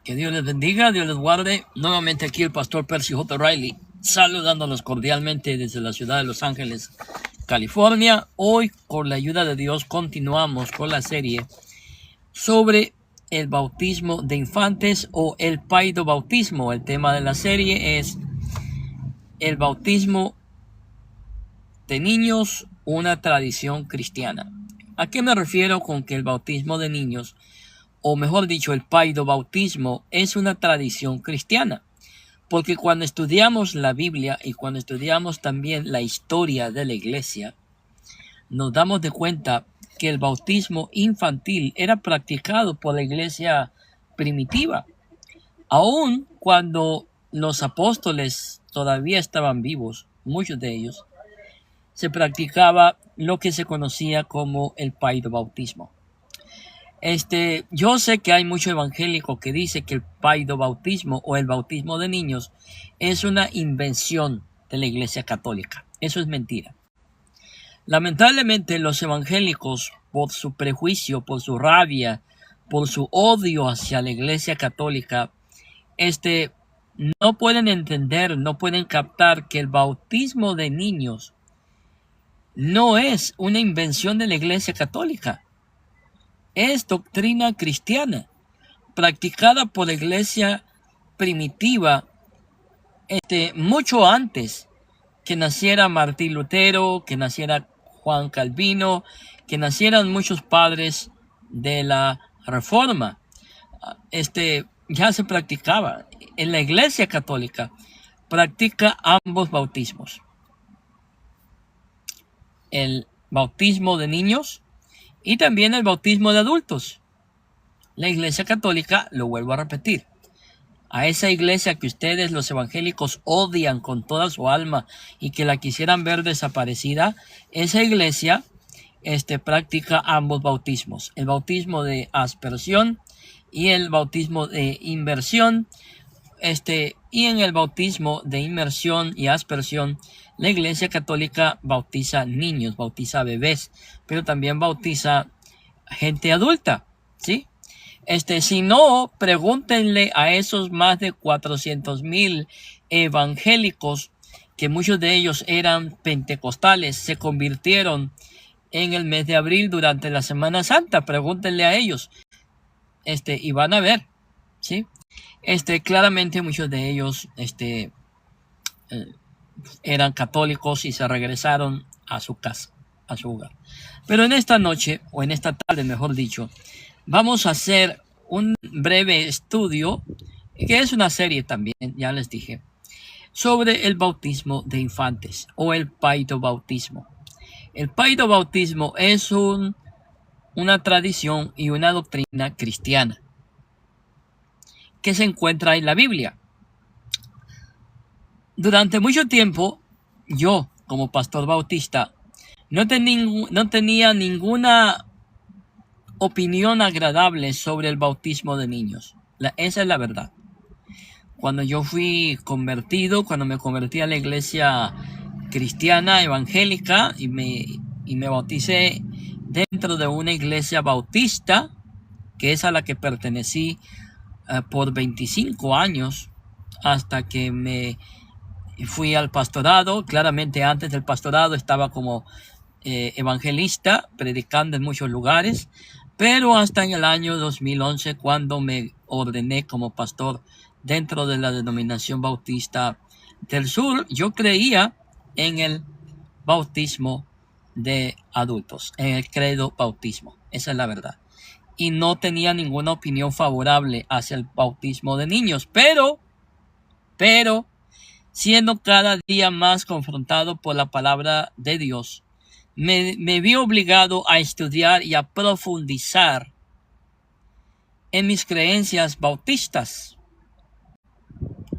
Que Dios les bendiga, Dios les guarde. Nuevamente aquí el pastor Percy J. Riley, saludándolos cordialmente desde la ciudad de Los Ángeles, California. Hoy, con la ayuda de Dios, continuamos con la serie sobre el bautismo de infantes o el paidobautismo. El tema de la serie es el bautismo de niños, una tradición cristiana. ¿A qué me refiero con que el bautismo de niños, o mejor dicho, el paidobautismo, es una tradición cristiana? Porque cuando estudiamos la Biblia y cuando estudiamos también la historia de la iglesia, nos damos de cuenta que el bautismo infantil era practicado por la iglesia primitiva. Aun cuando los apóstoles todavía estaban vivos, muchos de ellos, se practicaba lo que se conocía como el paidobautismo. Yo sé que hay mucho evangélico que dice que el paidobautismo o el bautismo de niños es una invención de la Iglesia Católica. Eso es mentira. Lamentablemente los evangélicos, por su prejuicio, por su rabia, por su odio hacia la Iglesia Católica, no pueden entender, no pueden captar que el bautismo de niños no es una invención de la Iglesia Católica. Es doctrina cristiana, practicada por la iglesia primitiva, mucho antes que naciera Martín Lutero, que naciera Juan Calvino, que nacieran muchos padres de la Reforma. Ya se practicaba. En la iglesia católica practica ambos bautismos. El bautismo de niños y también el bautismo de adultos. La Iglesia Católica, lo vuelvo a repetir, a esa iglesia que ustedes los evangélicos odian con toda su alma y que la quisieran ver desaparecida, esa iglesia practica ambos bautismos, el bautismo de aspersión y el bautismo de inmersión. Y en el bautismo de inmersión y aspersión, la Iglesia Católica bautiza niños, bautiza bebés, pero también bautiza gente adulta, ¿sí? Si no, pregúntenle a esos más de 400,000 evangélicos, que muchos de ellos eran pentecostales, se convirtieron en el mes de abril durante la Semana Santa. Pregúntenle a ellos, y van a ver, ¿sí? Claramente muchos de ellos eran católicos y se regresaron a su casa, a su hogar. Pero en esta noche, o en esta tarde mejor dicho, vamos a hacer un breve estudio, que es una serie también, ya les dije, sobre el bautismo de infantes o el paidobautismo. El paidobautismo es una tradición y una doctrina cristiana que se encuentra en la Biblia. Durante mucho tiempo, yo, como pastor bautista, no tenía ninguna opinión agradable sobre el bautismo de niños. Esa es la verdad. Cuando yo fui convertido, cuando me convertí a la iglesia cristiana evangélica y me bauticé dentro de una iglesia bautista, que es a la que pertenecí por 25 años, hasta que me fui al pastorado. Claramente antes del pastorado estaba como evangelista, predicando en muchos lugares, pero hasta en el año 2011, cuando me ordené como pastor dentro de la denominación bautista del sur, yo creía en el bautismo de adultos, en el credo bautismo. Esa es la verdad. Y no tenía ninguna opinión favorable hacia el bautismo de niños, pero siendo cada día más confrontado por la palabra de Dios, me vi obligado a estudiar y a profundizar en mis creencias bautistas,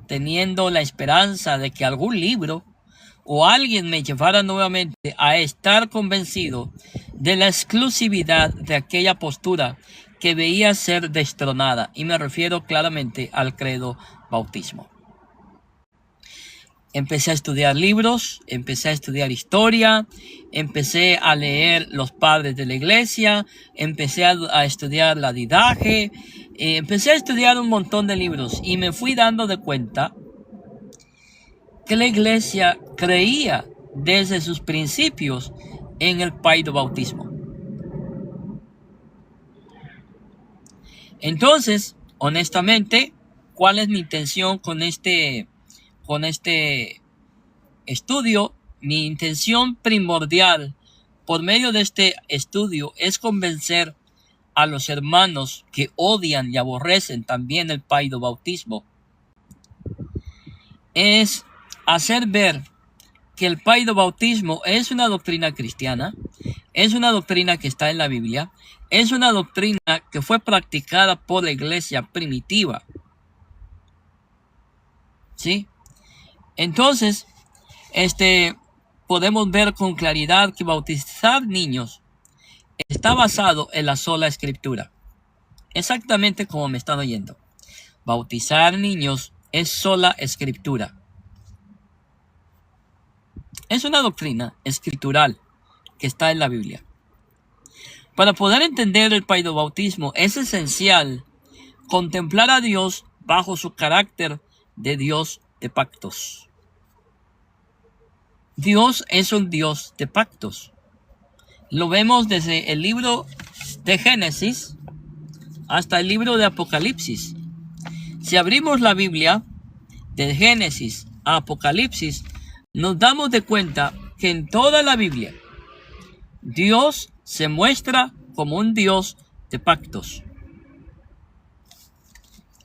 teniendo la esperanza de que algún libro o alguien me llevara nuevamente a estar convencido de la exclusividad de aquella postura que veía ser destronada, y me refiero claramente al credo bautismo. Empecé a estudiar libros, empecé a estudiar historia, empecé a leer los padres de la iglesia, empecé a estudiar la didaje, empecé a estudiar un montón de libros y me fui dando de cuenta que la iglesia creía desde sus principios en el paidobautismo. Entonces, honestamente, ¿cuál es mi intención con este estudio? Mi intención primordial por medio de este estudio es convencer a los hermanos que odian y aborrecen también el paidobautismo. Es hacer ver que el paidobautismo es una doctrina cristiana, es una doctrina que está en la Biblia, es una doctrina que fue practicada por la iglesia primitiva. ¿Sí? Entonces, podemos ver con claridad que bautizar niños está basado en la sola escritura. Exactamente como me están oyendo. Bautizar niños es sola escritura. Es una doctrina escritural que está en la Biblia. Para poder entender el paidobautismo es esencial contemplar a Dios bajo su carácter de Dios de pactos. Dios es un Dios de pactos. Lo vemos desde el libro de Génesis hasta el libro de Apocalipsis. Si abrimos la Biblia de Génesis a Apocalipsis, nos damos de cuenta que en toda la Biblia Dios se muestra como un Dios de pactos.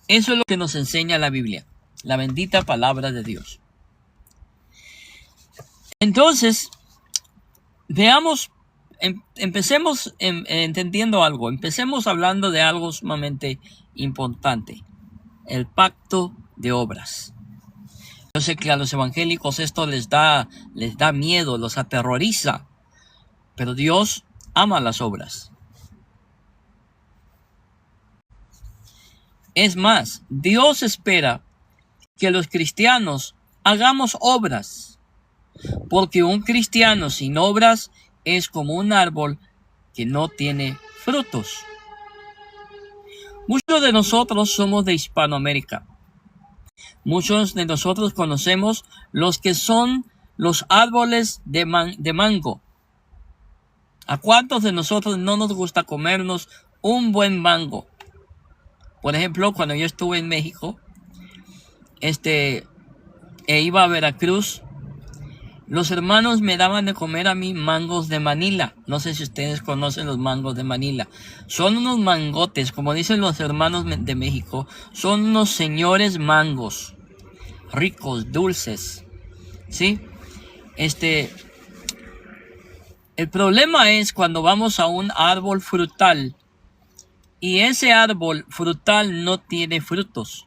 Eso es lo que nos enseña la Biblia, la bendita palabra de Dios. Entonces, veamos, empecemos entendiendo algo, empecemos hablando de algo sumamente importante, el pacto de obras. Yo sé que a los evangélicos esto les da miedo, los aterroriza, pero Dios ama las obras. Es más, Dios espera que los cristianos hagamos obras, porque un cristiano sin obras es como un árbol que no tiene frutos. Muchos de nosotros somos de Hispanoamérica. Muchos de nosotros conocemos los que son los árboles de mango. ¿A cuántos de nosotros no nos gusta comernos un buen mango? Por ejemplo, cuando yo estuve en México, iba a Veracruz, los hermanos me daban de comer a mí mangos de Manila. No sé si ustedes conocen los mangos de Manila. Son unos mangotes, como dicen los hermanos de México, son unos señores mangos, ricos, dulces, ¿sí? El problema es cuando vamos a un árbol frutal y ese árbol frutal no tiene frutos.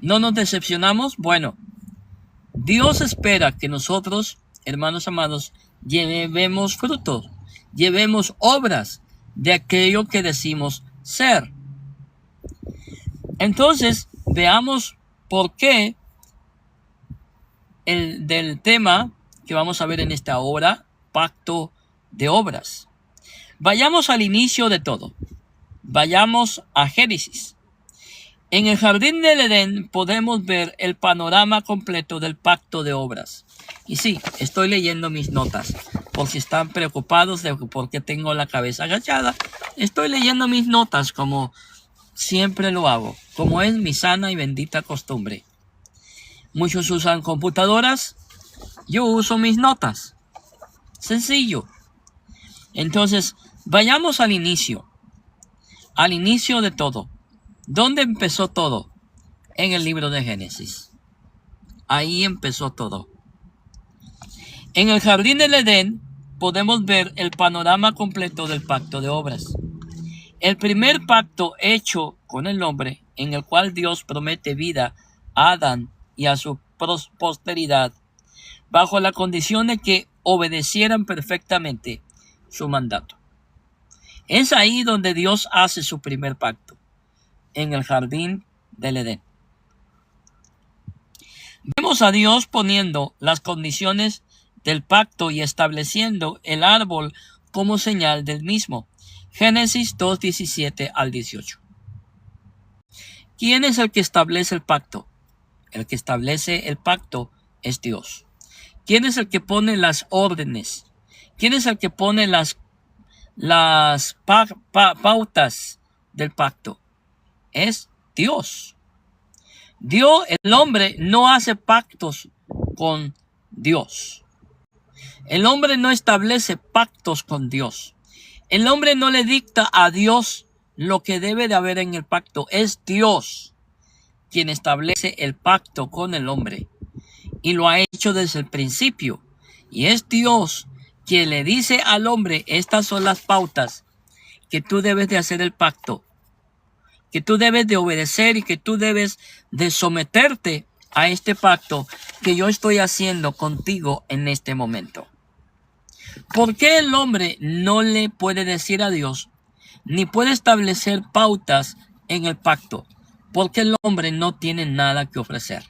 ¿No nos decepcionamos? Bueno, Dios espera que nosotros, hermanos amados, llevemos frutos, llevemos obras de aquello que decimos ser. Entonces, veamos por qué del tema que vamos a ver en esta hora, pacto de obras. Vayamos al inicio de todo. Vayamos a Génesis. En el jardín del Edén podemos ver el panorama completo del pacto de obras. Y sí, estoy leyendo mis notas. Por si están preocupados de por qué tengo la cabeza agachada, estoy leyendo mis notas como siempre lo hago, como es mi sana y bendita costumbre. Muchos usan computadoras, yo uso mis notas. Sencillo. Entonces, vayamos al inicio de todo. ¿Dónde empezó todo? En el libro de Génesis. Ahí empezó todo. En el jardín del Edén podemos ver el panorama completo del pacto de obras. El primer pacto hecho con el hombre, en el cual Dios promete vida a Adán y a su posteridad, bajo la condición de que obedecieran perfectamente su mandato. Es ahí donde Dios hace su primer pacto, en el jardín del Edén. Vemos a Dios poniendo las condiciones del pacto y estableciendo el árbol como señal del mismo. Génesis 2, 17 al 18. ¿Quién es el que establece el pacto? El que establece el pacto es Dios. ¿Quién es el que pone las órdenes? ¿Quién es el que pone las pautas del pacto? Es Dios. El hombre no hace pactos con Dios. El hombre no establece pactos con Dios. El hombre no le dicta a Dios lo que debe de haber en el pacto. Es Dios quien establece el pacto con el hombre. Y lo ha hecho desde el principio. Y es Dios quien le dice al hombre, estas son las pautas que tú debes de hacer el pacto, que tú debes de obedecer y que tú debes de someterte a este pacto que yo estoy haciendo contigo en este momento. ¿Por qué el hombre no le puede decir a Dios ni puede establecer pautas en el pacto? Porque el hombre no tiene nada que ofrecer.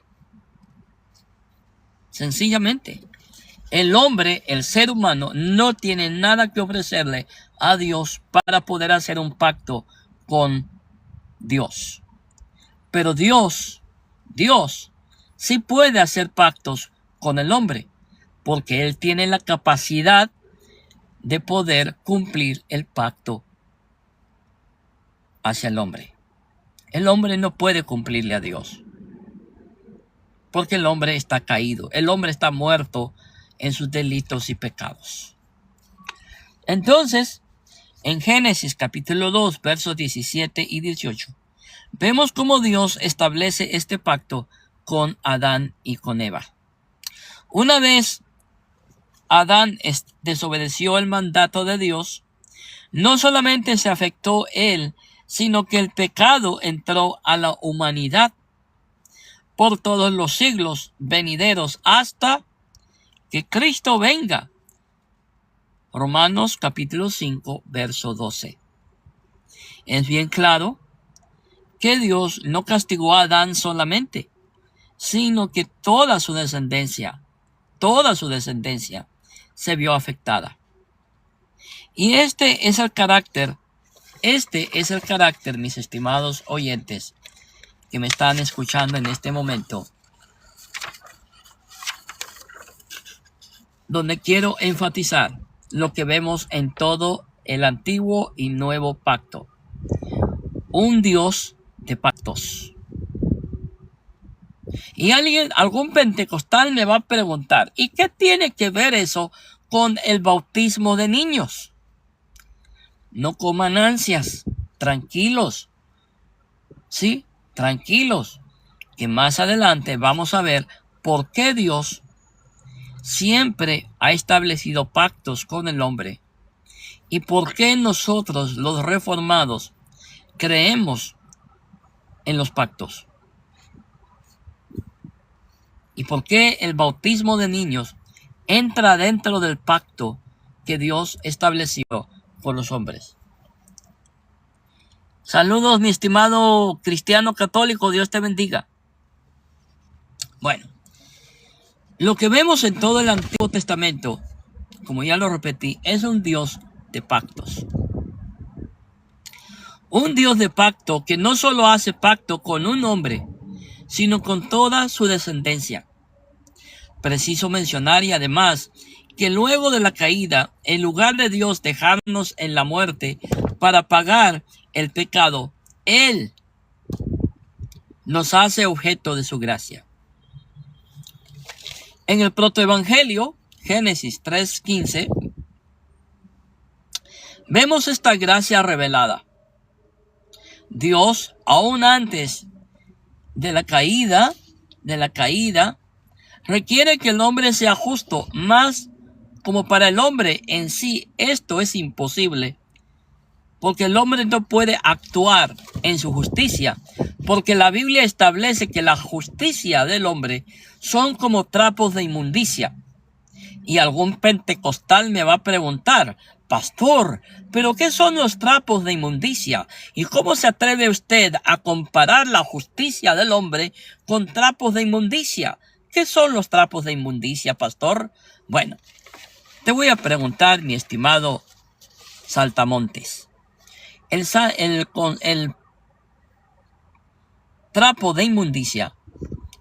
Sencillamente, el hombre, el ser humano, no tiene nada que ofrecerle a Dios para poder hacer un pacto con Dios. Pero Dios sí puede hacer pactos con el hombre, porque Él tiene la capacidad de poder cumplir el pacto hacia el hombre. El hombre no puede cumplirle a Dios, porque el hombre está caído, el hombre está muerto en sus delitos y pecados. Entonces, en Génesis capítulo 2, versos 17 y 18, vemos cómo Dios establece este pacto con Adán y con Eva. Una vez Adán desobedeció el mandato de Dios, no solamente se afectó él, sino que el pecado entró a la humanidad por todos los siglos venideros hasta que Cristo venga. Romanos capítulo 5, verso 12. Es bien claro que Dios no castigó a Adán solamente, sino que toda su descendencia se vio afectada. Y este es el carácter, mis estimados oyentes que me están escuchando en este momento, donde quiero enfatizar lo que vemos en todo el antiguo y nuevo pacto. Un Dios de pactos. Y algún pentecostal me va a preguntar, ¿y qué tiene que ver eso con el bautismo de niños? No coman ansias, tranquilos, sí, tranquilos, que más adelante vamos a ver por qué Dios siempre ha establecido pactos con el hombre y por qué nosotros los reformados creemos en los pactos. ¿Y por qué el bautismo de niños entra dentro del pacto que Dios estableció por los hombres? Saludos, mi estimado cristiano católico, Dios te bendiga. Bueno, lo que vemos en todo el Antiguo Testamento, como ya lo repetí, es un Dios de pactos. Un Dios de pacto que no solo hace pacto con un hombre, sino con toda su descendencia. Preciso mencionar y además que luego de la caída, en lugar de Dios dejarnos en la muerte para pagar el pecado, Él nos hace objeto de su gracia. En el protoevangelio, Génesis 3:15, vemos esta gracia revelada. Dios, aún antes de la caída, requiere que el hombre sea justo, mas como para el hombre en sí esto es imposible, porque el hombre no puede actuar en su justicia, porque la Biblia establece que la justicia del hombre son como trapos de inmundicia. Y algún pentecostal me va a preguntar, pastor, ¿pero qué son los trapos de inmundicia? ¿Y cómo se atreve usted a comparar la justicia del hombre con trapos de inmundicia? ¿Qué son los trapos de inmundicia, pastor? Bueno, te voy a preguntar, mi estimado Saltamontes, el trapo de inmundicia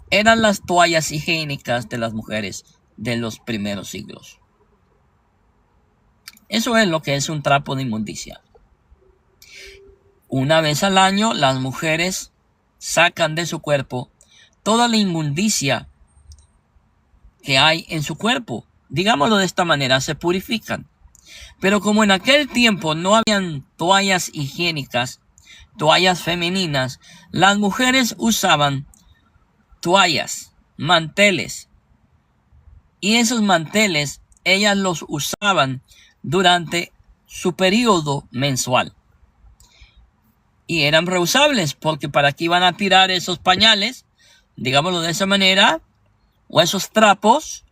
eran las toallas higiénicas de las mujeres de los primeros siglos. Eso es lo que es un trapo de inmundicia. Una vez al año las mujeres sacan de su cuerpo toda la inmundicia que hay en su cuerpo. Digámoslo de esta manera, se purifican. Pero como en aquel tiempo no habían toallas higiénicas, toallas femeninas, las mujeres usaban toallas, manteles. Y esos manteles ellas los usaban durante su periodo mensual. Y eran reusables, porque para qué iban a tirar esos pañales, digámoslo de esa manera, o esos trapos,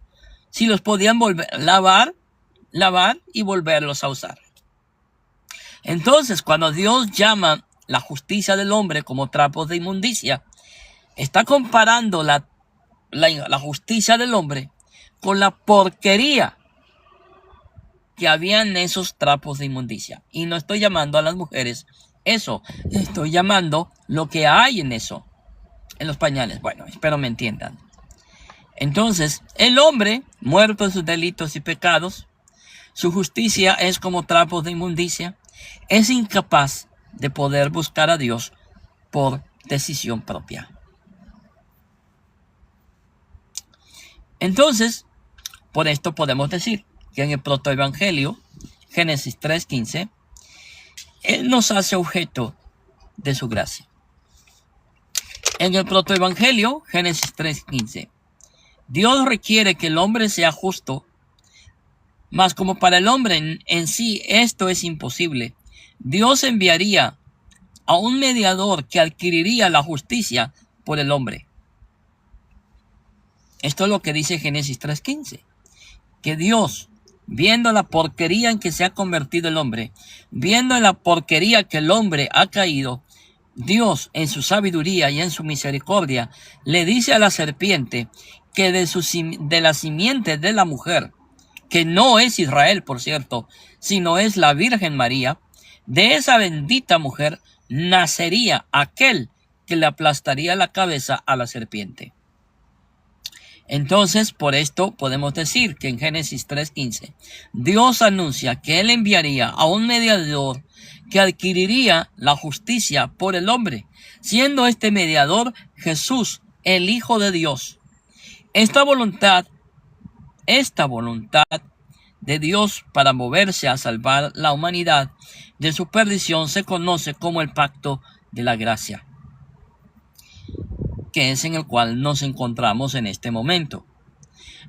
si los podían lavar y volverlos a usar. Entonces, cuando Dios llama la justicia del hombre como trapos de inmundicia, está comparando la justicia del hombre con la porquería que había en esos trapos de inmundicia. Y no estoy llamando a las mujeres eso, estoy llamando lo que hay en eso, en los pañales. Bueno, espero me entiendan. Entonces, el hombre, muerto en sus delitos y pecados, su justicia es como trapos de inmundicia, es incapaz de poder buscar a Dios por decisión propia. Entonces, por esto podemos decir que en el protoevangelio, Génesis 3:15, Él nos hace objeto de su gracia. En el protoevangelio, Génesis 3:15, Dios requiere que el hombre sea justo, mas como para el hombre en sí esto es imposible, Dios enviaría a un mediador que adquiriría la justicia por el hombre. Esto es lo que dice Génesis 3:15, que Dios, viendo la porquería en que se ha convertido el hombre, viendo la porquería que el hombre ha caído, Dios en su sabiduría y en su misericordia le dice a la serpiente que de la simiente de la mujer, que no es Israel, por cierto, sino es la Virgen María, de esa bendita mujer nacería aquel que le aplastaría la cabeza a la serpiente. Entonces, por esto podemos decir que en Génesis 3:15, Dios anuncia que Él enviaría a un mediador que adquiriría la justicia por el hombre, siendo este mediador Jesús, el Hijo de Dios. Esta voluntad de Dios para moverse a salvar la humanidad de su perdición se conoce como el pacto de la gracia, que es en el cual nos encontramos en este momento.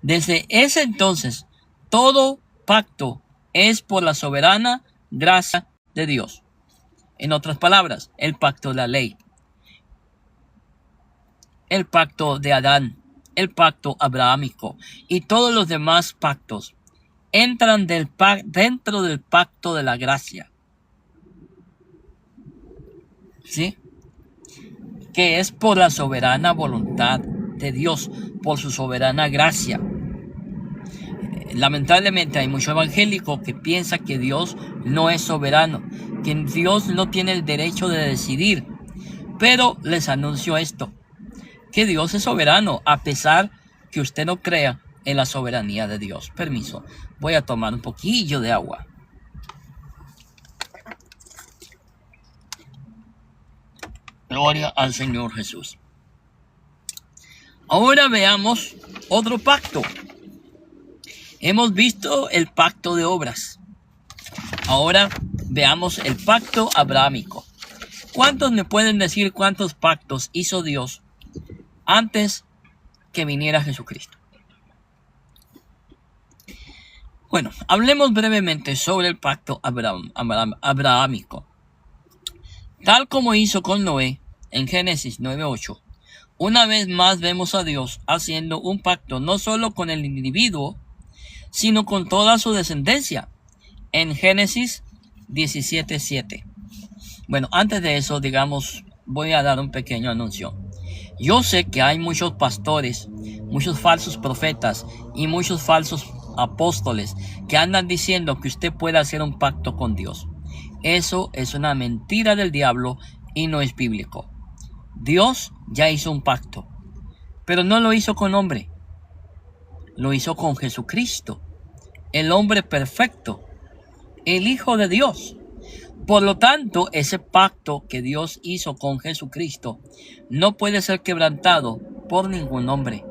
Desde ese entonces, todo pacto es por la soberana gracia de Dios. En otras palabras, el pacto de la ley, el pacto de Adán, el pacto abrahámico y todos los demás pactos entran dentro del pacto de la gracia. ¿Sí? Que es por la soberana voluntad de Dios, por su soberana gracia. Lamentablemente hay mucho evangélico que piensa que Dios no es soberano, que Dios no tiene el derecho de decidir. Pero les anuncio esto, que Dios es soberano, a pesar que usted no crea en la soberanía de Dios. Permiso, voy a tomar un poquillo de agua. Gloria al Señor Jesús. Ahora veamos otro pacto. Hemos visto el pacto de obras. Ahora veamos el pacto abrahámico. ¿Cuántos me pueden decir cuántos pactos hizo Dios antes que viniera Jesucristo? Bueno, hablemos brevemente sobre el pacto abrahámico. Tal como hizo con Noé en Génesis 9:8, una vez más vemos a Dios haciendo un pacto no solo con el individuo, sino con toda su descendencia en Génesis 17:7. Bueno, antes de eso, voy a dar un pequeño anuncio. Yo sé que hay muchos pastores, muchos falsos profetas y muchos falsos apóstoles que andan diciendo que usted puede hacer un pacto con Dios. Eso es una mentira del diablo y no es bíblico. Dios ya hizo un pacto, pero no lo hizo con hombre, lo hizo con Jesucristo, el hombre perfecto, el Hijo de Dios. Por lo tanto, ese pacto que Dios hizo con Jesucristo no puede ser quebrantado por ningún hombre.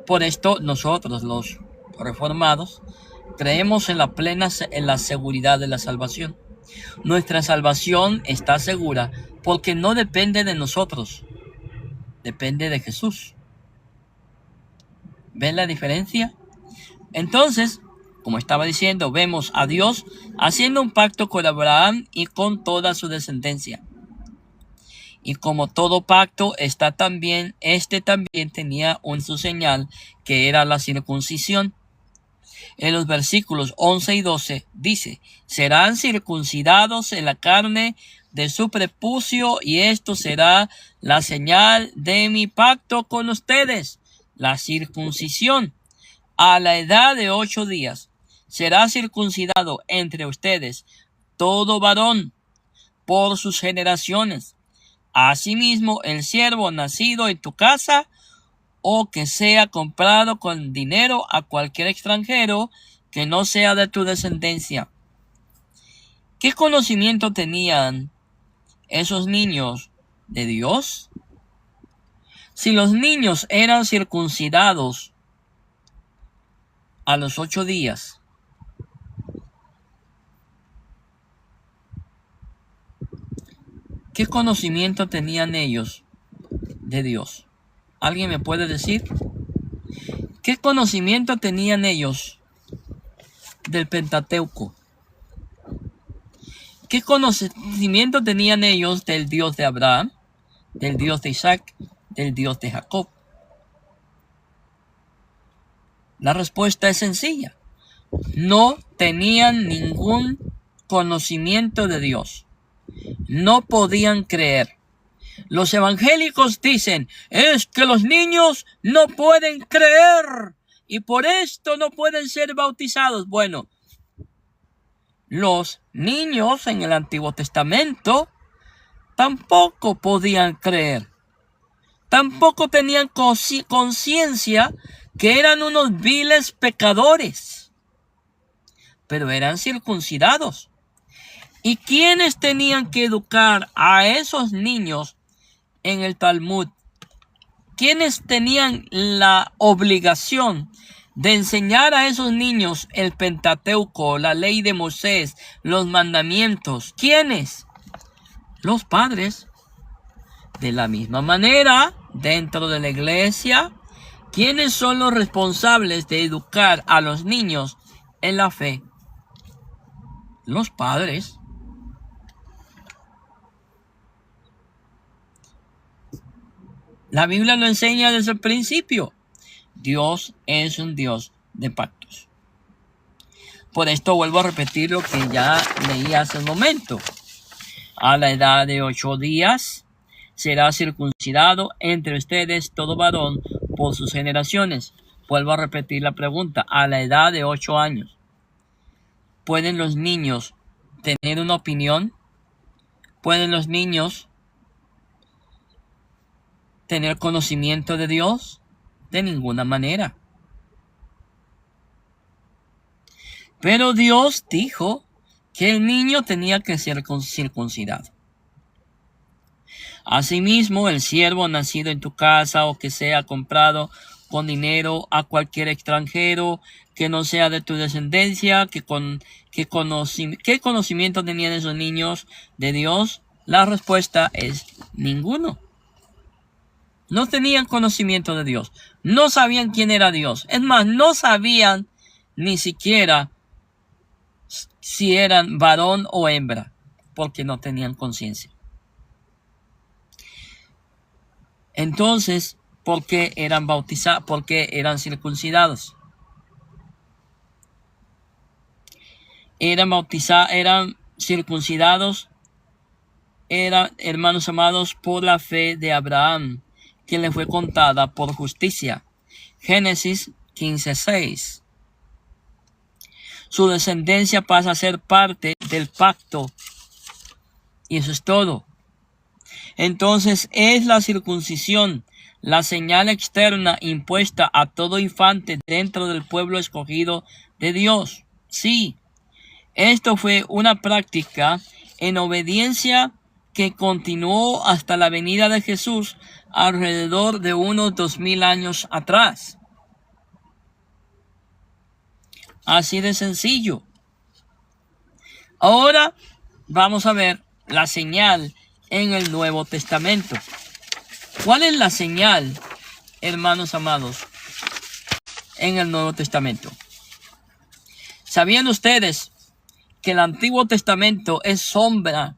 Por esto nosotros, los reformados, creemos en la seguridad de la salvación. Nuestra salvación está segura porque no depende de nosotros, depende de Jesús. ¿Ven la diferencia? Entonces, como estaba diciendo, vemos a Dios haciendo un pacto con Abraham y con toda su descendencia. Y como todo pacto, este también tenía su señal, que era la circuncisión. En los versículos 11 y 12 dice: serán circuncidados en la carne de su prepucio, y esto será la señal de mi pacto con ustedes, la circuncisión. A la edad de 8 días será circuncidado entre ustedes todo varón por sus generaciones. Asimismo, el siervo nacido en tu casa o que sea comprado con dinero a cualquier extranjero que no sea de tu descendencia. ¿Qué conocimiento tenían esos niños de Dios? Si los niños eran circuncidados a los 8 días, ¿qué conocimiento tenían ellos de Dios? ¿Alguien me puede decir? ¿Qué conocimiento tenían ellos del Pentateuco? ¿Qué conocimiento tenían ellos del Dios de Abraham, del Dios de Isaac, del Dios de Jacob? La respuesta es sencilla. No tenían ningún conocimiento de Dios. No podían creer. Los evangélicos dicen: es que los niños no pueden creer y por esto no pueden ser bautizados. Bueno, los niños en el Antiguo Testamento tampoco podían creer. Tampoco tenían conciencia que eran unos viles pecadores, pero eran circuncidados. ¿Y quiénes tenían que educar a esos niños en el Talmud? ¿Quiénes tenían la obligación de enseñar a esos niños el Pentateuco, la ley de Moisés, los mandamientos? ¿Quiénes? Los padres. De la misma manera, dentro de la iglesia, ¿quiénes son los responsables de educar a los niños en la fe? Los padres. La Biblia lo enseña desde el principio. Dios es un Dios de pactos. Por esto vuelvo a repetir lo que ya leí hace un momento. A la edad de 8 días será circuncidado entre ustedes todo varón por sus generaciones. Vuelvo a repetir la pregunta. A la edad de 8 años, ¿pueden los niños tener una opinión? ¿Pueden los niños tener conocimiento de Dios? De ninguna manera. Pero Dios dijo que el niño tenía que ser circuncidado. Asimismo, el siervo nacido en tu casa o que sea comprado con dinero a cualquier extranjero que no sea de tu descendencia, ¿qué conocimiento tenían esos niños de Dios? La respuesta es ninguno. No tenían conocimiento de Dios. No sabían quién era Dios. Es más, no sabían ni siquiera si eran varón o hembra, porque no tenían conciencia. Entonces, ¿por qué eran bautizados? ¿Por qué eran circuncidados? Eran circuncidados, eran, hermanos amados, por la fe de Abraham, que le fue contada por justicia. Génesis 15:6. Su descendencia pasa a ser parte del pacto Y eso es todo. Entonces es la circuncisión, la señal externa impuesta a todo infante dentro del pueblo escogido de Dios. Sí, esto fue una práctica en obediencia que continuó hasta la venida de Jesús alrededor de unos 2000 años atrás. Así de sencillo. Ahora vamos a ver la señal en el Nuevo Testamento. ¿Cuál es la señal, hermanos amados, en el Nuevo Testamento? ¿Sabían ustedes que el Antiguo Testamento es sombra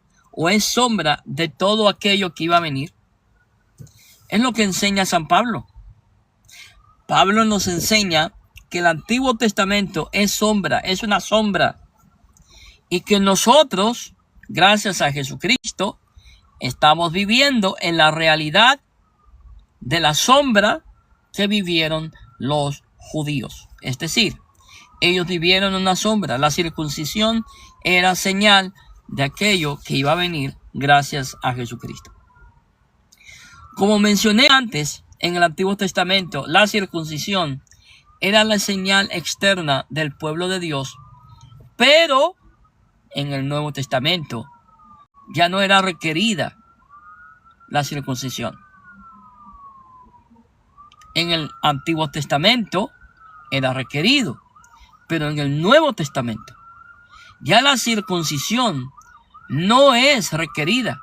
de todo aquello que iba a venir? Es lo que enseña San Pablo. Pablo nos enseña que el Antiguo Testamento es una sombra, y que nosotros, gracias a Jesucristo, estamos viviendo en la realidad de la sombra que vivieron los judíos. Es decir, ellos vivieron una sombra. La circuncisión era señal de aquello que iba a venir gracias a Jesucristo. Como mencioné antes, en el Antiguo Testamento, la circuncisión era la señal externa del pueblo de Dios, pero en el Nuevo Testamento ya no era requerida la circuncisión. En el Antiguo Testamento era requerido, pero en el Nuevo Testamento ya la circuncisión no es requerida.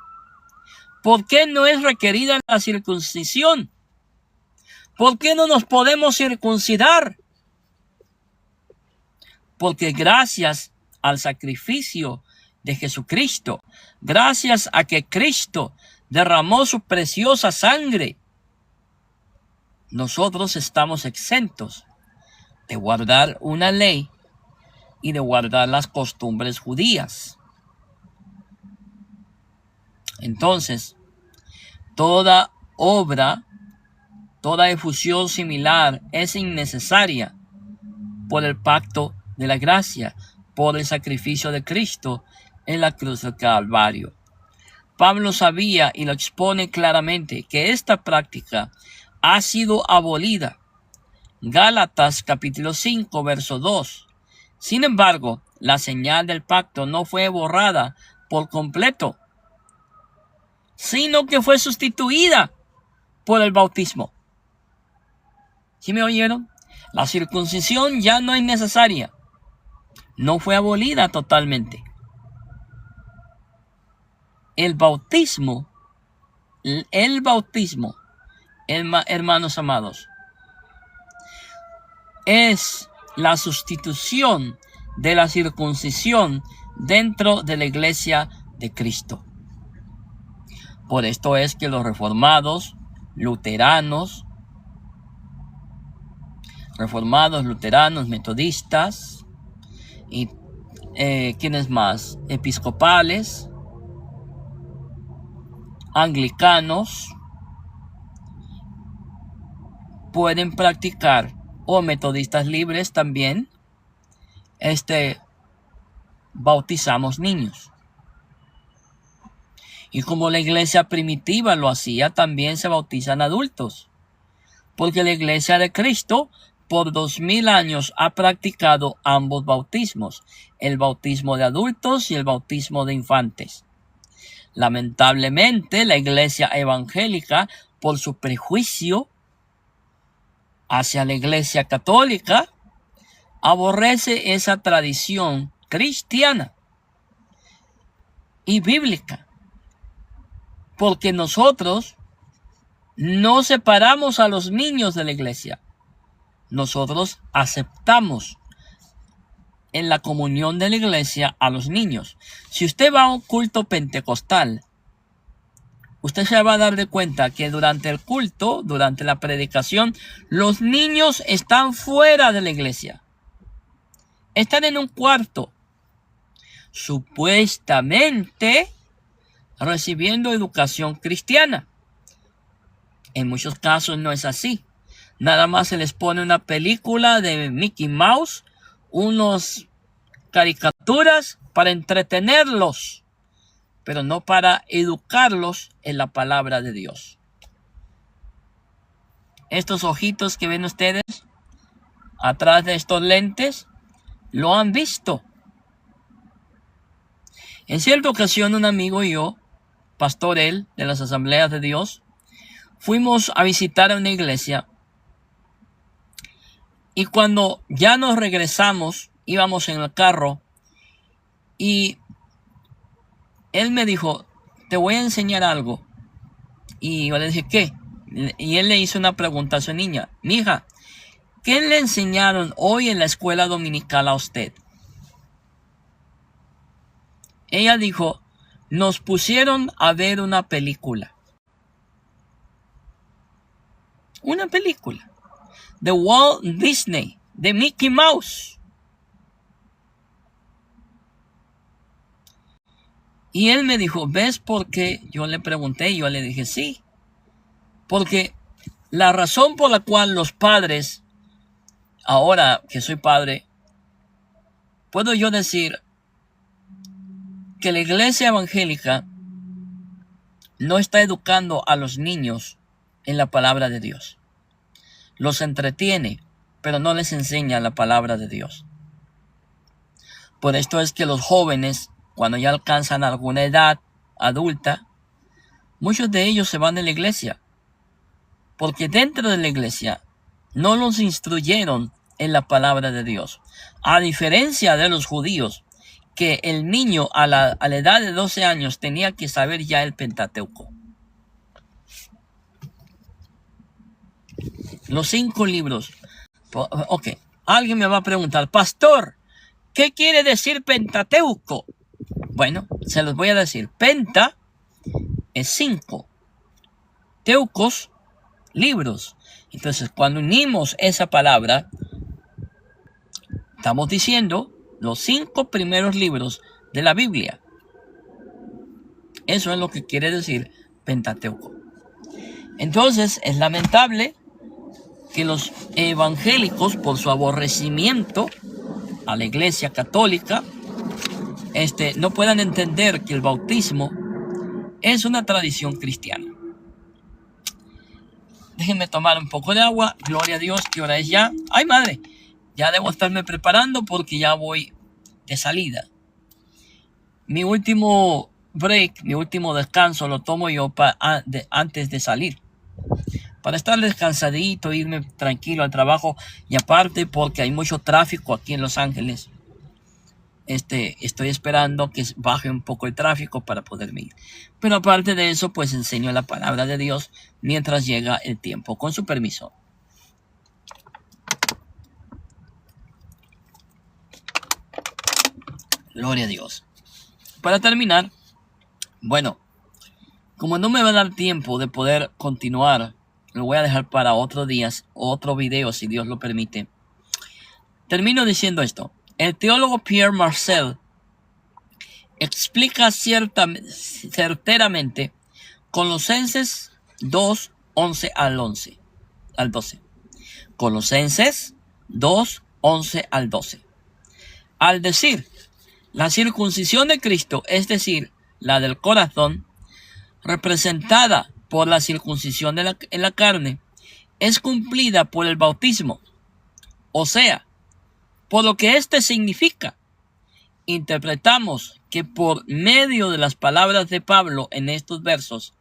¿Por qué no es requerida la circuncisión? ¿Por qué no nos podemos circuncidar? Porque gracias al sacrificio de Jesucristo, gracias a que Cristo derramó su preciosa sangre, nosotros estamos exentos de guardar una ley y de guardar las costumbres judías. Entonces, toda obra, toda efusión similar es innecesaria por el pacto de la gracia, por el sacrificio de Cristo en la cruz del Calvario. Pablo sabía y lo expone claramente que esta práctica ha sido abolida. Gálatas capítulo 5, verso 2. Sin embargo, la señal del pacto no fue borrada por completo, sino que fue sustituida por el bautismo. ¿Sí me oyeron? La circuncisión ya no es necesaria. No fue abolida totalmente. El bautismo, hermanos amados, es la sustitución de la circuncisión dentro de la iglesia de Cristo. Por esto es que los reformados, luteranos, metodistas y ¿quiénes más? Episcopales, anglicanos, pueden practicar, o metodistas libres también, bautizamos niños. Y como la iglesia primitiva lo hacía, también se bautizan adultos, porque la iglesia de Cristo por 2000 años ha practicado ambos bautismos, el bautismo de adultos y el bautismo de infantes. Lamentablemente, la iglesia evangélica, por su prejuicio hacia la iglesia católica, aborrece esa tradición cristiana y bíblica, porque nosotros no separamos a los niños de la iglesia. Nosotros aceptamos en la comunión de la iglesia a los niños. Si usted va a un culto pentecostal, usted se va a dar de cuenta que durante el culto, durante la predicación, los niños están fuera de la iglesia. Están en un cuarto, supuestamente recibiendo educación cristiana. En muchos casos no es así. Nada más se les pone una película de Mickey Mouse, unos caricaturas para entretenerlos. pero no para educarlos en la palabra de Dios. Estos ojitos que ven ustedes atrás de estos lentes, lo han visto. En cierta ocasión, un amigo y yo, pastor él, de las Asambleas de Dios, fuimos a visitar a una iglesia. Y cuando ya nos regresamos, íbamos en el carro y él me dijo, te voy a enseñar algo. Y yo le dije, ¿qué? Y él le hizo una pregunta a su niña. Mija, ¿qué le enseñaron hoy en la escuela dominical a usted? Ella dijo, nos pusieron a ver una película. Una película. De Walt Disney, de Mickey Mouse. Y él me dijo, ¿ves por qué? Yo le pregunté y yo le dije, sí. Porque la razón por la cual los padres, ahora que soy padre, puedo yo decir que la iglesia evangélica no está educando a los niños en la palabra de Dios. Los entretiene, pero no les enseña la palabra de Dios. Por esto es que los jóvenes, cuando ya alcanzan alguna edad adulta, muchos de ellos se van de la iglesia, porque dentro de la iglesia no los instruyeron en la palabra de Dios. A diferencia de los judíos, que el niño a la edad de 12 años tenía que saber ya el Pentateuco. Los 5 libros. Ok, alguien me va a preguntar, pastor, ¿qué quiere decir Pentateuco? Bueno, se los voy a decir. Penta es 5. Teucos, libros. Entonces, cuando unimos esa palabra, estamos diciendo los 5 primeros libros de la Biblia. Eso es lo que quiere decir Pentateuco. Entonces, es lamentable que los evangélicos, por su aborrecimiento a la iglesia católica, no puedan entender que el bautismo es una tradición cristiana. Déjenme tomar un poco de agua. Gloria a Dios, ¿qué hora es ya? ¡Ay, madre! Ya debo estarme preparando porque ya voy de salida. Mi último break, mi último descanso lo tomo yo antes de salir. Para estar descansadito, irme tranquilo al trabajo. Y aparte porque hay mucho tráfico aquí en Los Ángeles. Estoy esperando que baje un poco el tráfico para poderme ir. Pero aparte de eso, pues enseño la palabra de Dios mientras llega el tiempo. Con su permiso. Gloria a Dios. Para terminar, bueno, como no me va a dar tiempo de poder continuar, lo voy a dejar para otros días, otro video si Dios lo permite. Termino diciendo esto. El teólogo Pierre Marcel explica certeramente Colosenses 2, 11 al 12. Colosenses 2, 11 al 12. Al decir, la circuncisión de Cristo, es decir, la del corazón, representada por la circuncisión en la carne, es cumplida por el bautismo. O sea, por lo que significa, interpretamos que por medio de las palabras de Pablo en estos versos,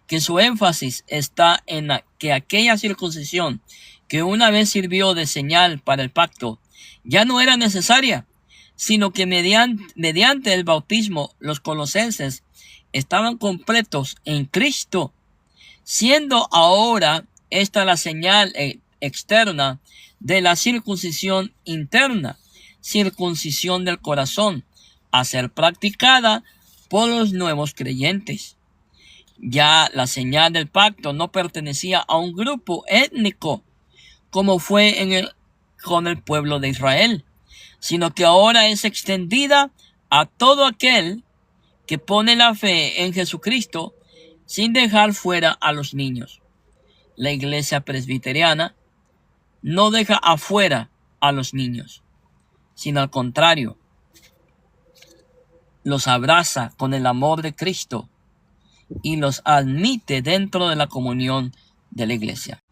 que su énfasis está en que aquella circuncisión que una vez sirvió de señal para el pacto, ya no era necesaria, sino que mediante el bautismo los colosenses estaban completos en Cristo, siendo ahora esta la señal externa de la circuncisión interna, circuncisión del corazón, a ser practicada por los nuevos creyentes. Ya la señal del pacto no pertenecía a un grupo étnico, como fue con el pueblo de Israel, sino que ahora es extendida a todo aquel que pone la fe en Jesucristo, sin dejar fuera a los niños. La iglesia presbiteriana no deja afuera a los niños, sino al contrario, los abraza con el amor de Cristo y los admite dentro de la comunión de la iglesia.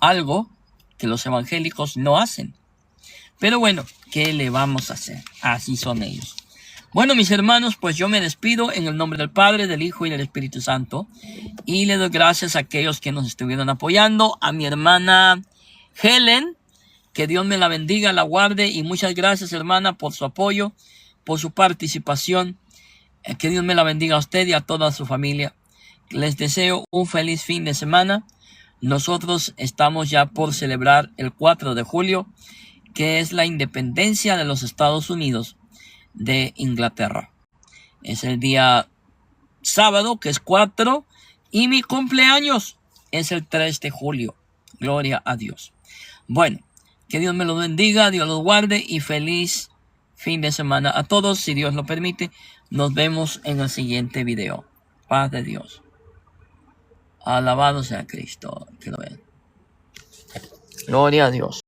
Algo que los evangélicos no hacen. Pero bueno, ¿qué le vamos a hacer? Así son ellos. Bueno, mis hermanos, pues yo me despido en el nombre del Padre, del Hijo y del Espíritu Santo. Y le doy gracias a aquellos que nos estuvieron apoyando. A mi hermana Helen, que Dios me la bendiga, la guarde. Y muchas gracias, hermana, por su apoyo, por su participación. Que Dios me la bendiga a usted y a toda su familia. Les deseo un feliz fin de semana. Nosotros estamos ya por celebrar el 4 de julio, que es la independencia de los Estados Unidos de Inglaterra. Es el día sábado, que es 4, y mi cumpleaños es el 3 de julio. Gloria a Dios. Bueno, que Dios me lo bendiga, Dios los guarde y feliz fin de semana a todos. Si Dios lo permite, nos vemos en el siguiente video. Paz de Dios. Alabado sea Cristo. Que lo vean. Gloria a Dios.